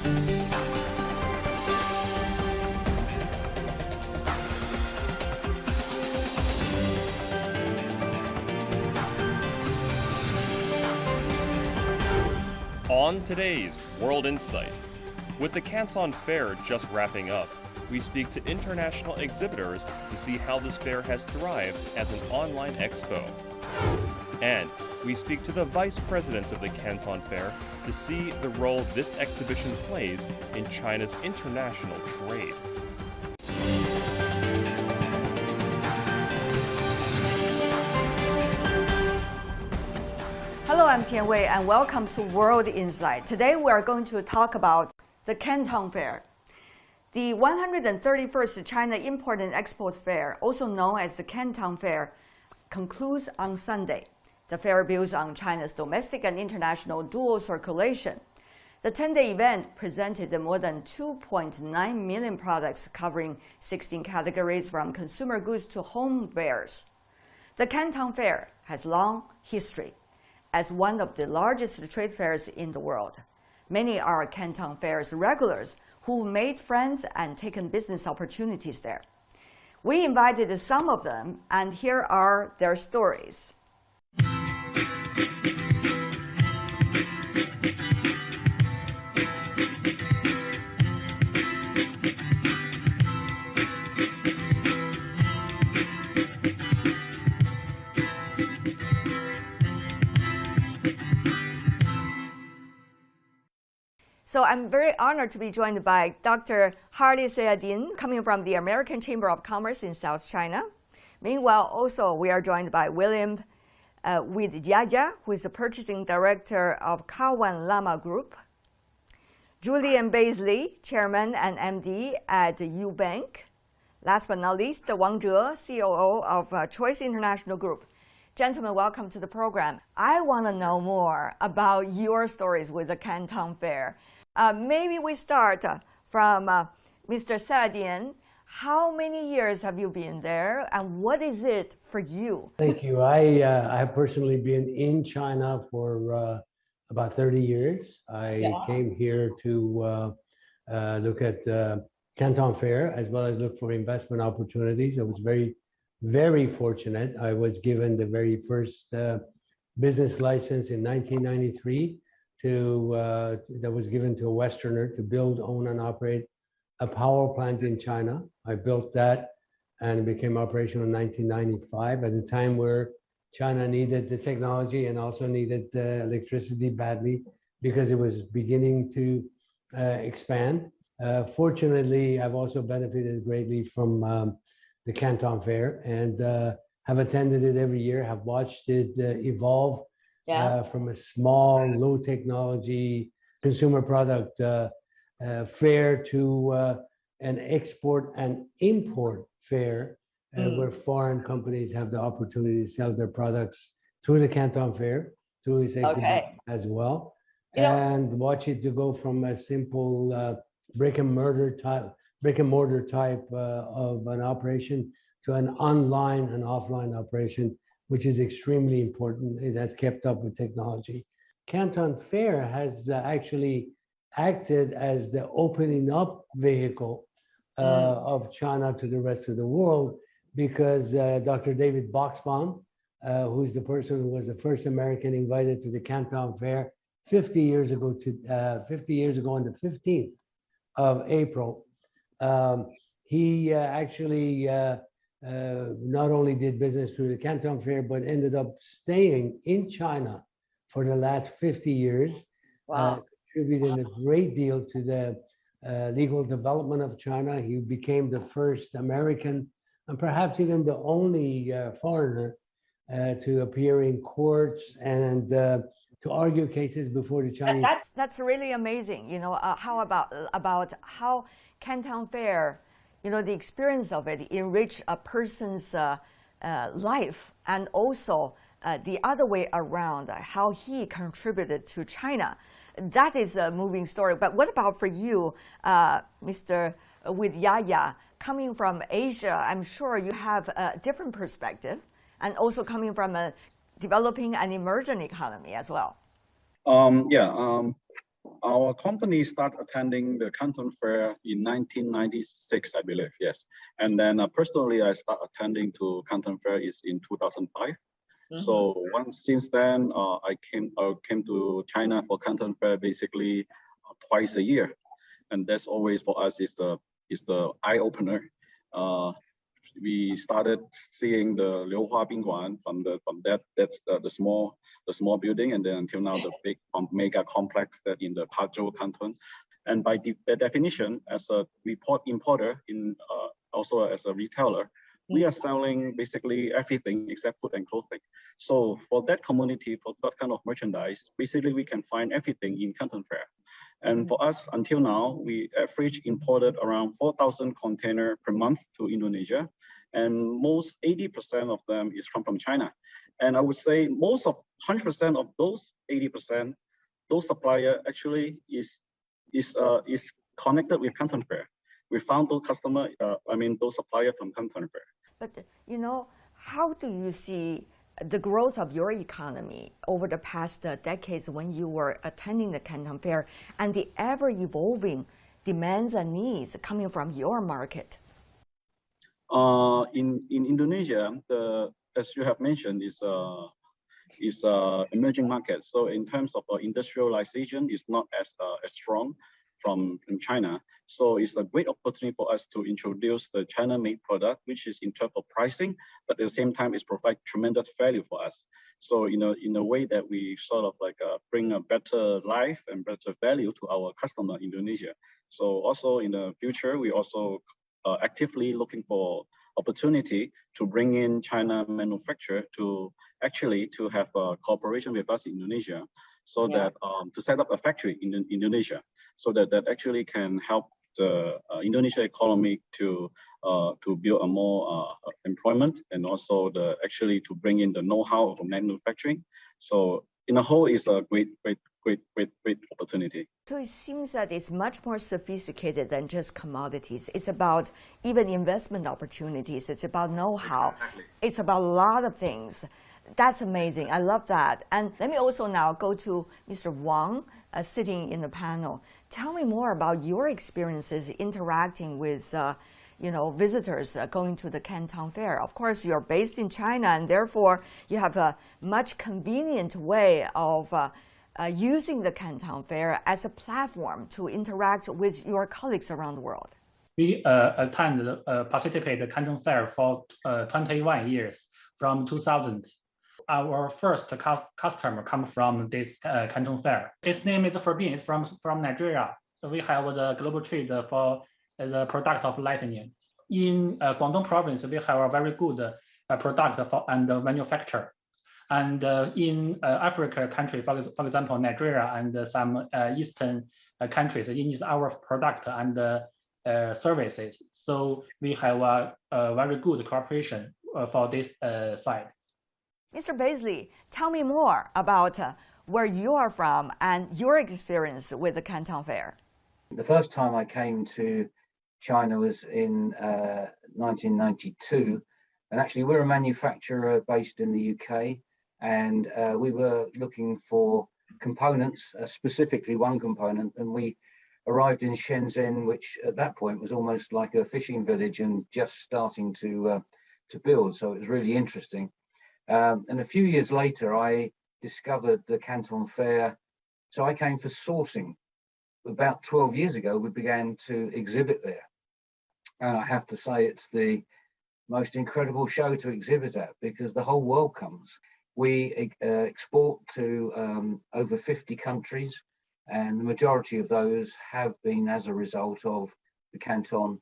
On today's World Insight, with the Canton Fair just wrapping up, we speak to international exhibitors to see how this fair has thrived as an online expo. And we speak to the Vice President of the Canton Fair to see the role this exhibition plays in China's international trade. Hello, I'm Tian Wei, and welcome to World Insight. Today we are going to talk about the Canton Fair. The 131st China Import and Export Fair, also known as the Canton Fair, concludes on Sunday. The fair builds on China's domestic and international dual circulation. The 10-day event presented more than 2.9 million products covering 16 categories from consumer goods to home wares. The Canton Fair has long history as one of the largest trade fairs in the world. Many are Canton Fair's regulars who made friends and taken business opportunities there. We invited some of them, and here are their stories. So I'm very honored to be joined by Dr. Harley Sayadin, coming from the American Chamber of Commerce in South China. Meanwhile, also we are joined by William Yaya, who is the Purchasing Director of Kawan Lama Group. Julian Baisley, Chairman and MD at Ubank. Last but not least, Wang Zhe, COO of Choice International Group. Gentlemen, welcome to the program. I want to know more about your stories with the Canton Fair. Maybe we start from Mr. Sayadin. How many years have you been there, and what is it for you? Thank you. I have personally been in China for about 30 years. I came here to look at Canton Fair as well as look for investment opportunities. I was very fortunate. I was given the very first business license in 1993 that was given to a Westerner to build, own, and operate a power plant in China. I built that and it became operational in 1995 at a time where China needed the technology and also needed electricity badly because it was beginning to expand. Fortunately, I've also benefited greatly from the Canton Fair and have attended it every year, have watched it evolve from a small, low technology consumer product fair to an export and import fair where foreign companies have the opportunity to sell their products through the Canton Fair, through its exhibit as well. And watch it to go from a simple brick and mortar type of an operation to an online and offline operation, which is extremely important. It has kept up with technology. Canton Fair has actually acted as the opening up vehicle of China to the rest of the world because Dr. David Boxbaum, who's the person who was the first American invited to the Canton Fair 50 years ago on the 15th of April, he actually not only did business through the Canton Fair, but ended up staying in China for the last 50 years, contributing a great deal to the legal development of China. He became the first American and perhaps even the only foreigner to appear in courts and to argue cases before the Chinese. That's really amazing. You know, how about how Canton Fair, you know, the experience of it enrich a person's life, and also the other way around, how he contributed to China. That is a moving story. But what about for you, Mr. Yaya, coming from Asia? I'm sure you have a different perspective, and also coming from a developing and emerging economy as well. Our company started attending the Canton Fair in 1996, I believe, yes. And then personally, I started attending to Canton Fair is in 2005. So since then, I came to China for Canton Fair basically twice a year, and that's always for us is the eye opener. We started seeing the Liuhua Bingguan from that that's the small building, and then until now the big mega complex that in the Pazhou Canton. And by definition, as a importer in also as a retailer, we are selling basically everything except food and clothing. So for that community, for that kind of merchandise, basically we can find everything in Canton Fair. And for us, until now, we average imported around 4,000 containers per month to Indonesia. And most 80% of them is come from China. And I would say most of 100% of those 80%, those supplier actually is connected with Canton Fair. We found those customer, those supplier from Canton Fair. But how do you see the growth of your economy over the past decades when you were attending the Canton Fair and the ever-evolving demands and needs coming from your market? In Indonesia, as you have mentioned, is emerging market. So in terms of industrialization, it's not as strong from China. So it's a great opportunity for us to introduce the China-made product, which is in terms of pricing, but at the same time, it provides tremendous value for us. So in a way that we sort of bring a better life and better value to our customer in Indonesia. So also in the future, we also actively looking for opportunity to bring in China manufacturer to have a cooperation with us in Indonesia, so that to set up a factory in Indonesia, so that actually can help the Indonesia economy to build a more employment, and also to bring in the know-how of manufacturing. So in a whole, is a great opportunity. So it seems that it's much more sophisticated than just commodities. It's about even investment opportunities. It's about know-how. Exactly. It's about a lot of things. That's amazing. I love that. And let me also now go to Mr. Wang, sitting in the panel. Tell me more about your experiences interacting with visitors going to the Canton Fair. Of course, you're based in China, and therefore you have a much convenient way of using the Canton Fair as a platform to interact with your colleagues around the world. We participate the Canton Fair for 21 years, from 2000. Our first customer comes from this Canton Fair. Its name is Forbin. It's from Nigeria. We have the global trade for the product of lightning. In Guangdong province, we have a very good product and manufacture. And in Africa country, for example, Nigeria and some Eastern countries, it is our product and services. So we have a very good cooperation for this side. Mr. Baisley, tell me more about where you are from and your experience with the Canton Fair. The first time I came to China was in 1992. And actually, we're a manufacturer based in the UK. And we were looking for components, specifically one component. And we arrived in Shenzhen, which at that point was almost like a fishing village and just starting to build. So it was really interesting. And a few years later, I discovered the Canton Fair. So I came for sourcing. About 12 years ago, we began to exhibit there. And I have to say, it's the most incredible show to exhibit at, because the whole world comes. We export to over 50 countries, and the majority of those have been as a result of the Canton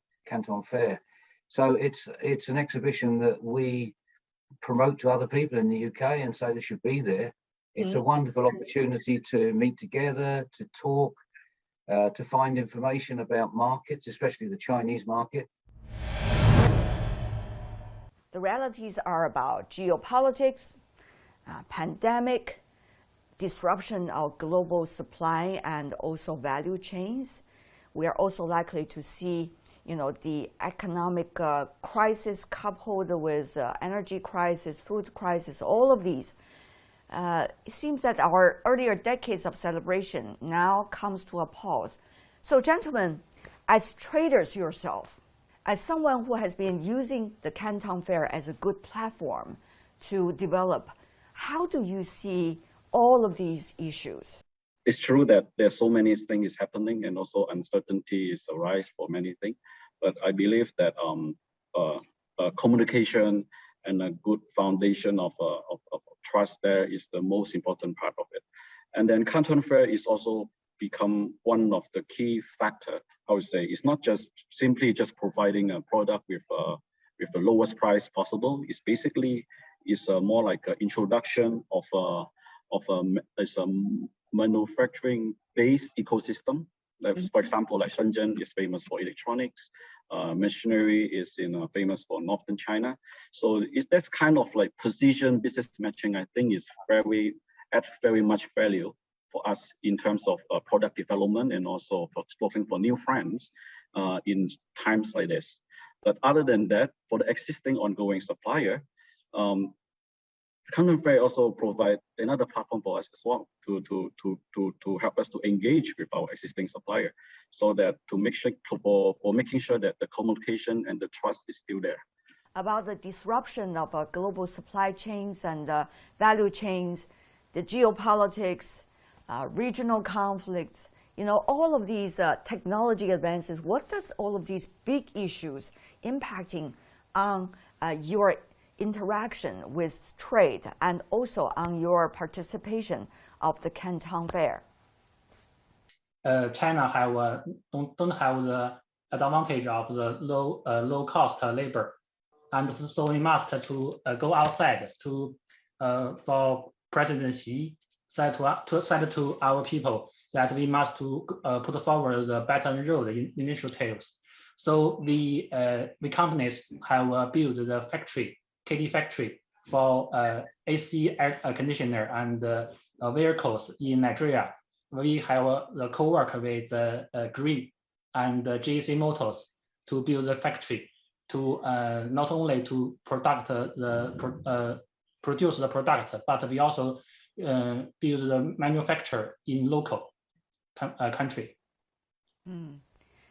Fair. So it's an exhibition that we promote to other people in the UK and say they should be there. It's a wonderful opportunity to meet together, to talk, to find information about markets, especially the Chinese market. The realities are about geopolitics, pandemic, disruption of global supply and also value chains. We are also likely to see the economic crisis coupled with energy crisis, food crisis, all of these. it seems that our earlier decades of celebration now comes to a pause. So gentlemen, as traders yourself, as someone who has been using the Canton Fair as a good platform to develop, how do you see all of these issues? It's true that there's so many things happening and also uncertainties arise for many things. But I believe that communication and a good foundation of trust there is the most important part of it. And then Canton Fair is also become one of the key factor. I would say it's not just simply just providing a product with the lowest price possible. It's basically more like an introduction of a manufacturing-based ecosystem. Like, for example, like Shenzhen is famous for electronics. Machinery is famous for northern China. So that's kind of like precision business matching. I think is add very much value for us in terms of product development and also for exploring for new friends in times like this. But other than that, for the existing ongoing supplier, Canton Fair also provide another platform for us as well to help us to engage with our existing supplier, so that to make sure for making sure that the communication and the trust is still there. About the disruption of global supply chains and value chains, the geopolitics, regional conflicts, all of these technology advances, what does all of these big issues impacting on your interaction with trade and also on your participation of the Canton Fair? China don't have the advantage of the low cost labor, and so we must to go outside to for President Xi said to our people that we must to put forward the Belt and Road initiatives. So we companies have built the factory, KD factory for AC air conditioner and vehicles in Nigeria. We have the co-work with Green and GEC Motors to build the factory to not only to produce the product, but we also build the manufacture in local country.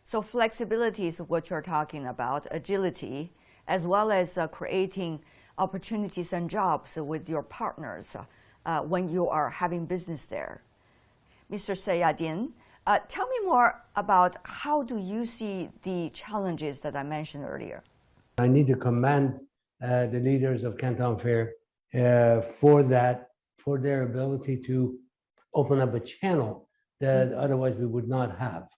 So flexibility is what you're talking about, agility, as well as creating opportunities and jobs with your partners when you are having business there. Mr. Sayadin, tell me more about how do you see the challenges that I mentioned earlier? I need to commend the leaders of Canton Fair for their ability to open up a channel that otherwise we would not have.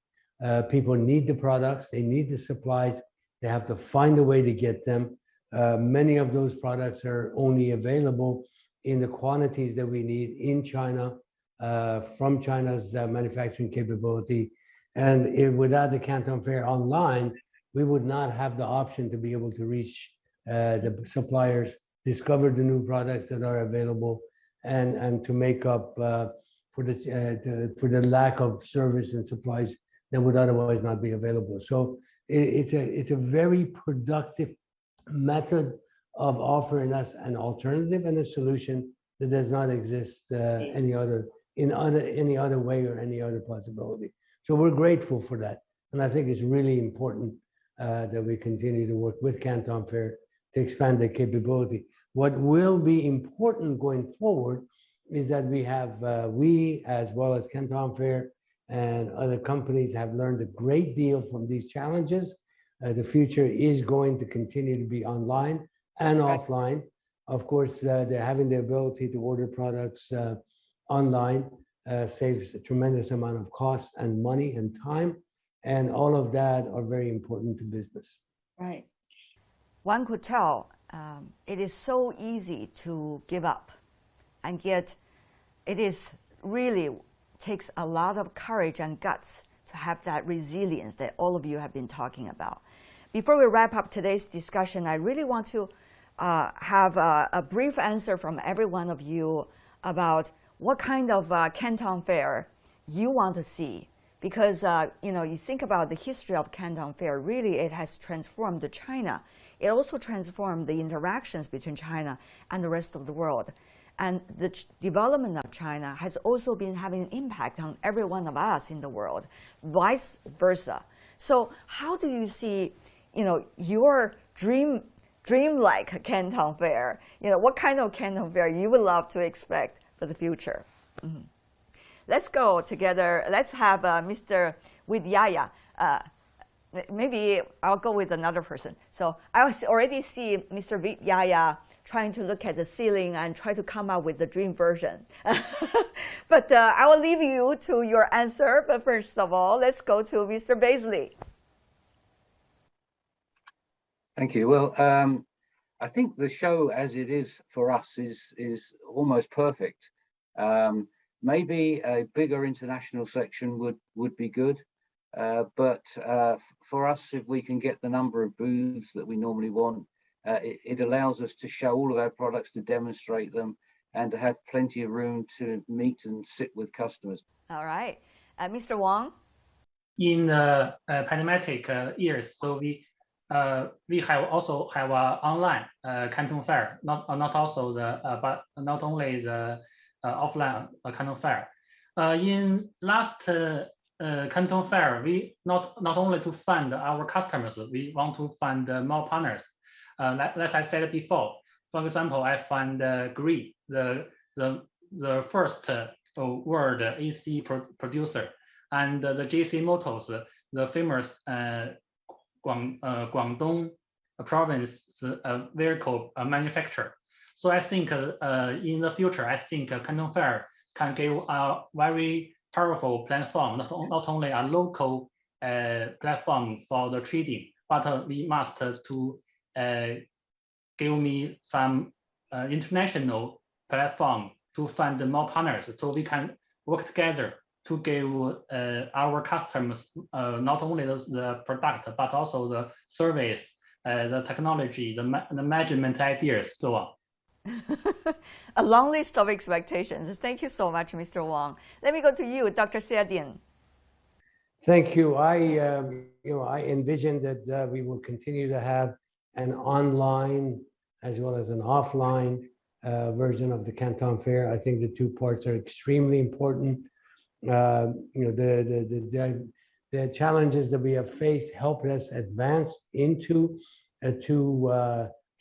People need the products, they need the supplies, they have to find a way to get them. Many of those products are only available in the quantities that we need in China, from China's manufacturing capability. And without the Canton Fair online, we would not have the option to be able to reach the suppliers, discover the new products that are available, and to make up for the lack of service and supplies that would otherwise not be available. So it's a very productive method of offering us an alternative and a solution that does not exist any other way or any other possibility. So we're grateful for that, and I think it's really important that we continue to work with Canton Fair to expand the capability. What will be important going forward is that we as well as Canton Fair and other companies have learned a great deal from these challenges. The future is going to continue to be online and offline. Of course, they're having the ability to order products online saves a tremendous amount of cost and money and time, and all of that are very important to business. Right. One could tell it is so easy to give up, and yet it is really takes a lot of courage and guts to have that resilience that all of you have been talking about. Before we wrap up today's discussion, I really want to have a brief answer from every one of you about what kind of Canton Fair you want to see. Because you think about the history of Canton Fair, really it has transformed China. It also transformed the interactions between China and the rest of the world. And the development of China has also been having an impact on every one of us in the world, vice versa. So how do you see, your dream-like Canton Fair? What kind of Canton Fair you would love to expect for the future? Mm-hmm. Let's go together. Let's have Mr. Widyaya. Maybe I'll go with another person. So I already see Mr. Widyaya trying to look at the ceiling and try to come up with the dream version. But I will leave you to your answer. But first of all, let's go to Mr. Baisley. Thank you. Well, I think the show as it is for us is almost perfect. Maybe a bigger international section would be good. But for us, if we can get the number of booths that we normally want, it allows us to show all of our products, to demonstrate them, and to have plenty of room to meet and sit with customers. All right. Mr. Wang? In the pandemic years, so we also have an online Canton Fair, not also but not only the offline Canton Fair. In last Canton Fair, we not only to find our customers, we want to find more partners. Like I said before, for example, I find Gree, the first world AC producer, and the JC Motors, the famous Guangdong province vehicle manufacturer. So I think in the future, I think Canton Fair can give a very powerful platform, not only a local platform for the trading, but we must to give me some international platform to find more partners, so we can work together to give our customers not only the product, but also the service, the technology, the management ideas, so on. A long list of expectations. Thank you so much, Mr. Wang. Let me go to you, Dr. Xiedian. Thank you. I envision that we will continue to have an online as well as an offline version of the Canton Fair. I think the two parts are extremely important. The challenges that we have faced helped us advance into a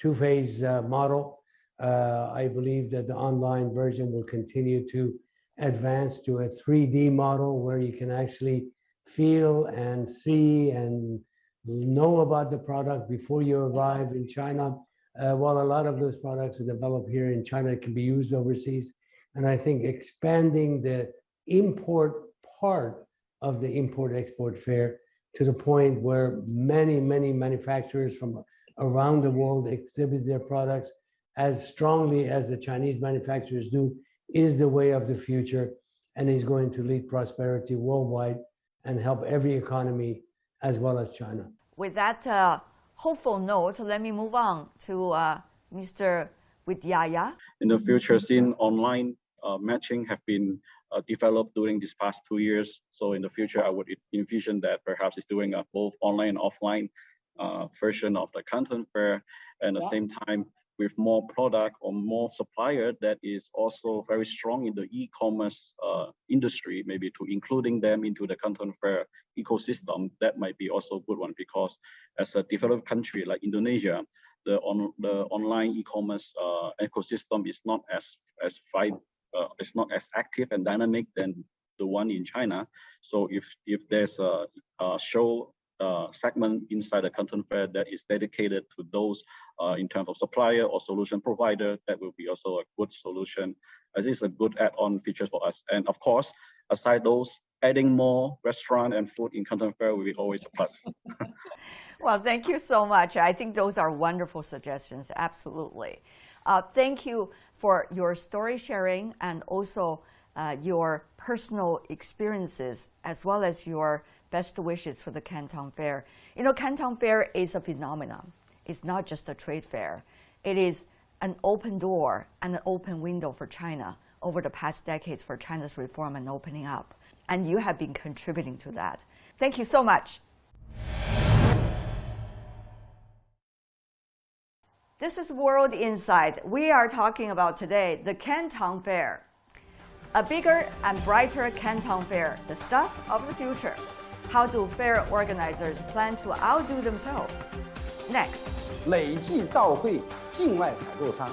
two-phase model. I believe that the online version will continue to advance to a 3D model where you can actually feel and see and know about the product before you arrive in China. While a lot of those products are developed here in China, it can be used overseas. And I think expanding the import part of the import-export fair to the point where many manufacturers from around the world exhibit their products as strongly as the Chinese manufacturers do is the way of the future, and is going to lead prosperity worldwide and help every economy as well as China. With that hopeful note, let me move on to Mr. Widyaya. In the future, since online matching have been developed during these past 2 years, so in the future, I would envision that perhaps it's doing a both online and offline version of the Canton Fair, and at the same time, with more product or more supplier that is also very strong in the e-commerce industry, maybe to including them into the Canton Fair ecosystem. That might be also a good one, because as a developed country like Indonesia, the online e-commerce ecosystem is not it's not as active and dynamic than the one in China. So if there's a show segment inside the Canton Fair that is dedicated to those in terms of supplier or solution provider, that will be also a good solution, as it's a good add-on feature for us. And of course, aside those, adding more restaurant and food in Canton Fair will be always a plus. Well, thank you so much. I think those are wonderful suggestions, absolutely. Thank you for your story sharing and also your personal experiences, as well as your best wishes for the Canton Fair. Canton Fair is a phenomenon. It's not just a trade fair. It is an open door and an open window for China over the past decades for China's reform and opening up. And you have been contributing to that. Thank you so much. This is World Insight. We are talking about today the Canton Fair. A bigger and brighter Canton Fair, the stuff of the future. How do fair organizers plan to outdo themselves? Next. 累计到会境外采购商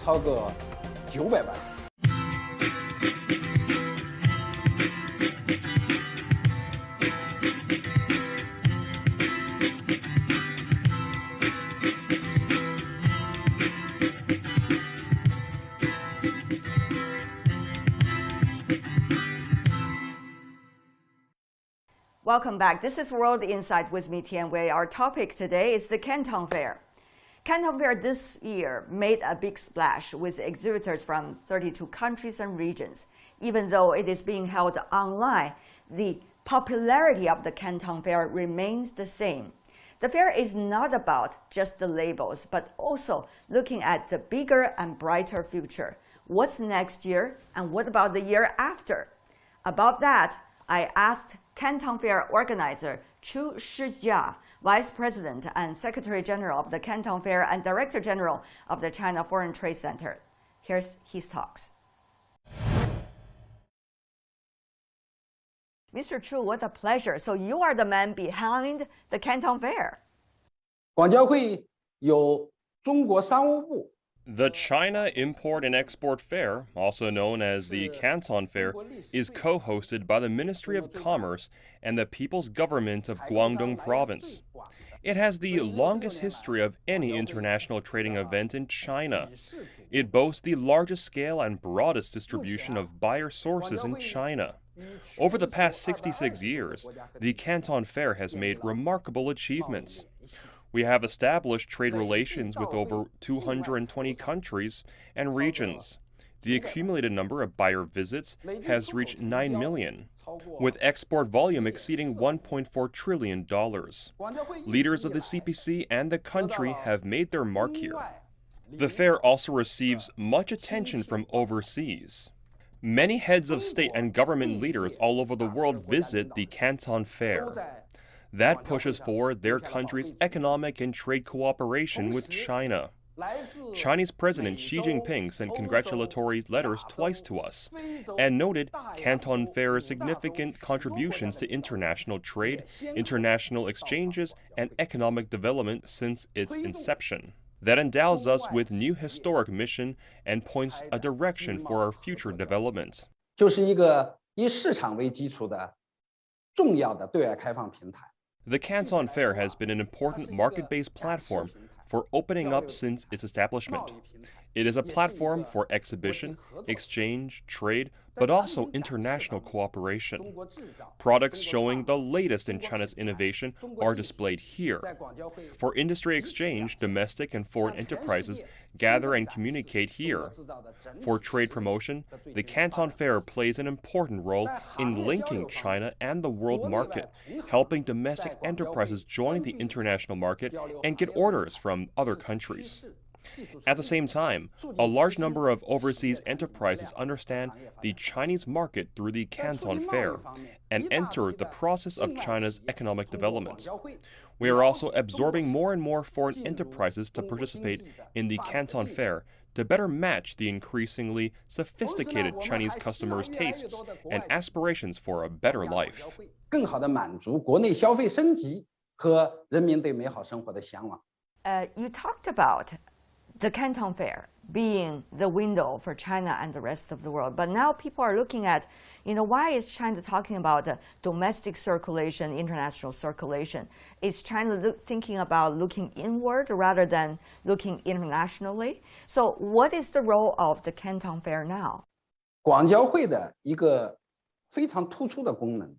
超过900万。Welcome back. This is World Insight with me, Tian Wei. Our topic today is the Canton Fair. Canton Fair this year made a big splash with exhibitors from 32 countries and regions. Even though it is being held online, the popularity of the Canton Fair remains the same. The fair is not about just the labels, but also looking at the bigger and brighter future. What's next year, and what about the year after? About that, I asked Canton Fair organizer Chu Shijia, Vice President and Secretary General of the Canton Fair and Director General of the China Foreign Trade Center. Here's his talks. Mr. Chu, what a pleasure. So you are the man behind the Canton Fair. 广交会有中国商务部。 The China Import and Export Fair, also known as the Canton Fair, is co-hosted by the Ministry of Commerce and the People's Government of Guangdong Province. It has the longest history of any international trading event in China. It boasts the largest scale and broadest distribution of buyer sources in China. Over the past 66 years, the Canton Fair has made remarkable achievements. We have established trade relations with over 220 countries and regions. The accumulated number of buyer visits has reached 9 million, with export volume exceeding $1.4 trillion. Leaders of the CPC and the country have made their mark here. The fair also receives much attention from overseas. Many heads of state and government leaders all over the world visit the Canton Fair. That pushes forward their country's economic and trade cooperation with China. Chinese President Xi Jinping sent congratulatory letters twice to us and noted Canton Fair's significant contributions to international trade, international exchanges, and economic development since its inception. That endows us with new historic mission and points a direction for our future development. 就是一个以市场为基础的重要的对外开放平台。 The Canton Fair has been an important market-based platform for opening up since its establishment. It is a platform for exhibition, exchange, trade, but also international cooperation. Products showing the latest in China's innovation are displayed here. For industry exchange, domestic and foreign enterprises gather and communicate here. For trade promotion, the Canton Fair plays an important role in linking China and the world market, helping domestic enterprises join the international market and get orders from other countries. At the same time, a large number of overseas enterprises understand the Chinese market through the Canton Fair and enter the process of China's economic development. We are also absorbing more and more foreign enterprises to participate in the Canton Fair to better match the increasingly sophisticated Chinese customers' tastes and aspirations for a better life. 更好地满足国内消费升级和人民对美好生活的向往。You talked about the Canton Fair being the window for China and the rest of the world. But now people are looking at, why is China talking about domestic circulation, international circulation? Is China thinking about looking inward rather than looking internationally? So what is the role of the Canton Fair now? 广交会的一个非常突出的功能。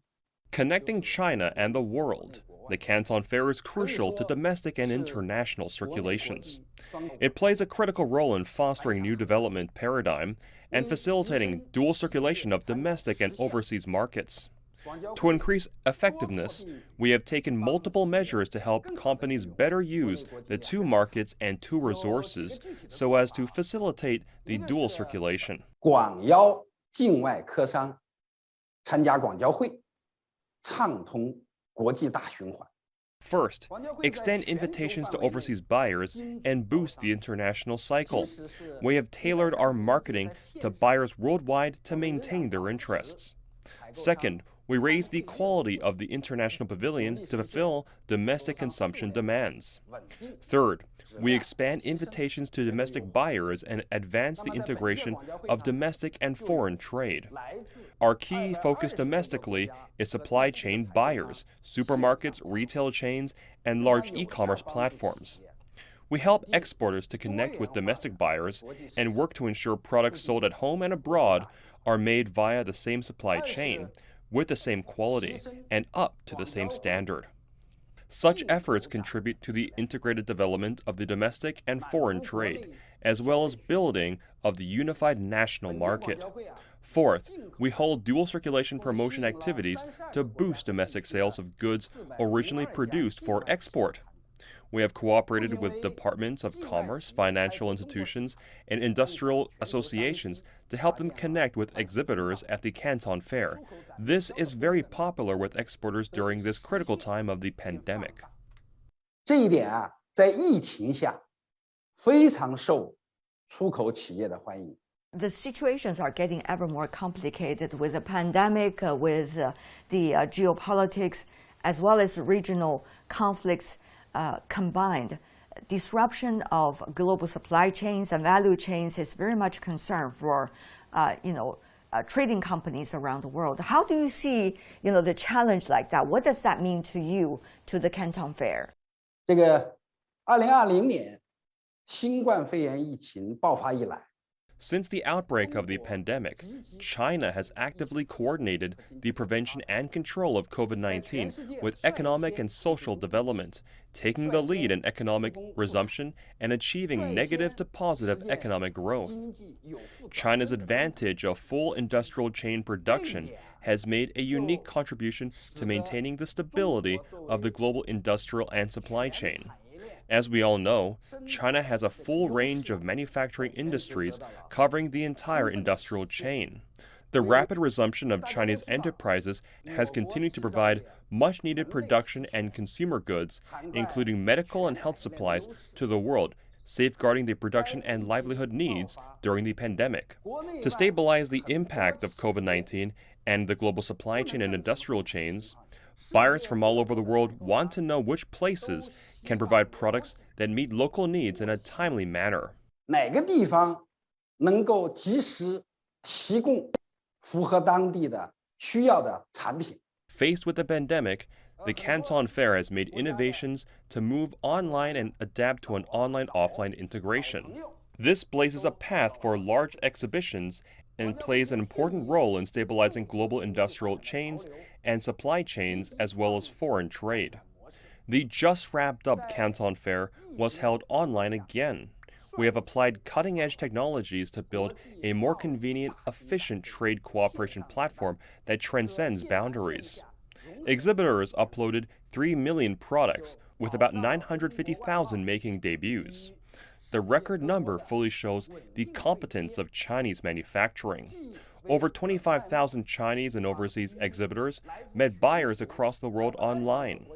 Connecting China and the world, the Canton Fair is crucial to domestic and international circulations. It plays a critical role in fostering new development paradigm and facilitating dual circulation of domestic and overseas markets. To increase effectiveness, we have taken multiple measures to help companies better use the two markets and two resources so as to facilitate the dual circulation. 广邀境外客商参加广交会，畅通国际大循环。First, extend invitations to overseas buyers and boost the international cycle. We have tailored our marketing to buyers worldwide to maintain their interests. Second, we raise the quality of the international pavilion to fulfill domestic consumption demands. Third, we expand invitations to domestic buyers and advance the integration of domestic and foreign trade. Our key focus domestically is supply chain buyers, supermarkets, retail chains, and large e-commerce platforms. We help exporters to connect with domestic buyers and work to ensure products sold at home and abroad are made via the same supply chain, with the same quality, and up to the same standard. Such efforts contribute to the integrated development of the domestic and foreign trade, as well as building of the unified national market. Fourth, we hold dual circulation promotion activities to boost domestic sales of goods originally produced for export. We have cooperated with departments of commerce, financial institutions, and industrial associations to help them connect with exhibitors at the Canton Fair. This is very popular with exporters during this critical time of the pandemic. 这一点啊，在疫情下非常受出口企业的欢迎。 The situations are getting ever more complicated with the pandemic, with the geopolitics, as well as regional conflicts combined. Disruption of global supply chains and value chains is very much concern for, trading companies around the world. How do you see, the challenge like that? What does that mean to you, to the Canton Fair? 这个2020年新冠肺炎疫情爆发以来。 Since the outbreak of the pandemic, China has actively coordinated the prevention and control of COVID-19 with economic and social development, taking the lead in economic resumption and achieving negative to positive economic growth. China's advantage of full industrial chain production has made a unique contribution to maintaining the stability of the global industrial and supply chain. As we all know, China has a full range of manufacturing industries covering the entire industrial chain. The rapid resumption of Chinese enterprises has continued to provide much-needed production and consumer goods, including medical and health supplies, to the world, safeguarding the production and livelihood needs during the pandemic. To stabilize the impact of COVID-19 and the global supply chain and industrial chains, buyers from all over the world want to know which places can provide products that meet local needs in a timely manner. 哪个地方能够及时提供符合当地的需要的产品？ Faced with the pandemic, the Canton Fair has made innovations to move online and adapt to an online-offline integration. This blazes a path for large exhibitions and plays an important role in stabilizing global industrial chains and supply chains as well as foreign trade. The just wrapped up Canton Fair was held online again. We have applied cutting-edge technologies to build a more convenient, efficient trade cooperation platform that transcends boundaries. Exhibitors uploaded 3 million products, with about 950,000 making debuts. The record number fully shows the competence of Chinese manufacturing. Over 25,000 Chinese and overseas exhibitors met buyers across the world online.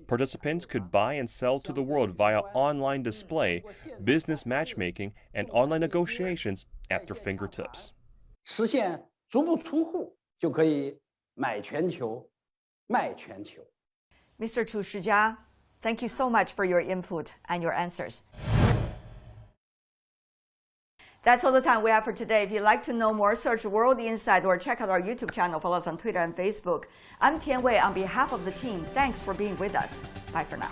Participants could buy and sell to the world via online display, business matchmaking, and online negotiations at their fingertips. 实现足不出户就可以买全球、卖全球。 Mr. Chu Shijia, thank you so much for your input and your answers. That's all the time we have for today. If you'd like to know more, search World Insight or check out our YouTube channel. Follow us on Twitter and Facebook. I'm Tian Wei on behalf of the team. Thanks for being with us. Bye for now.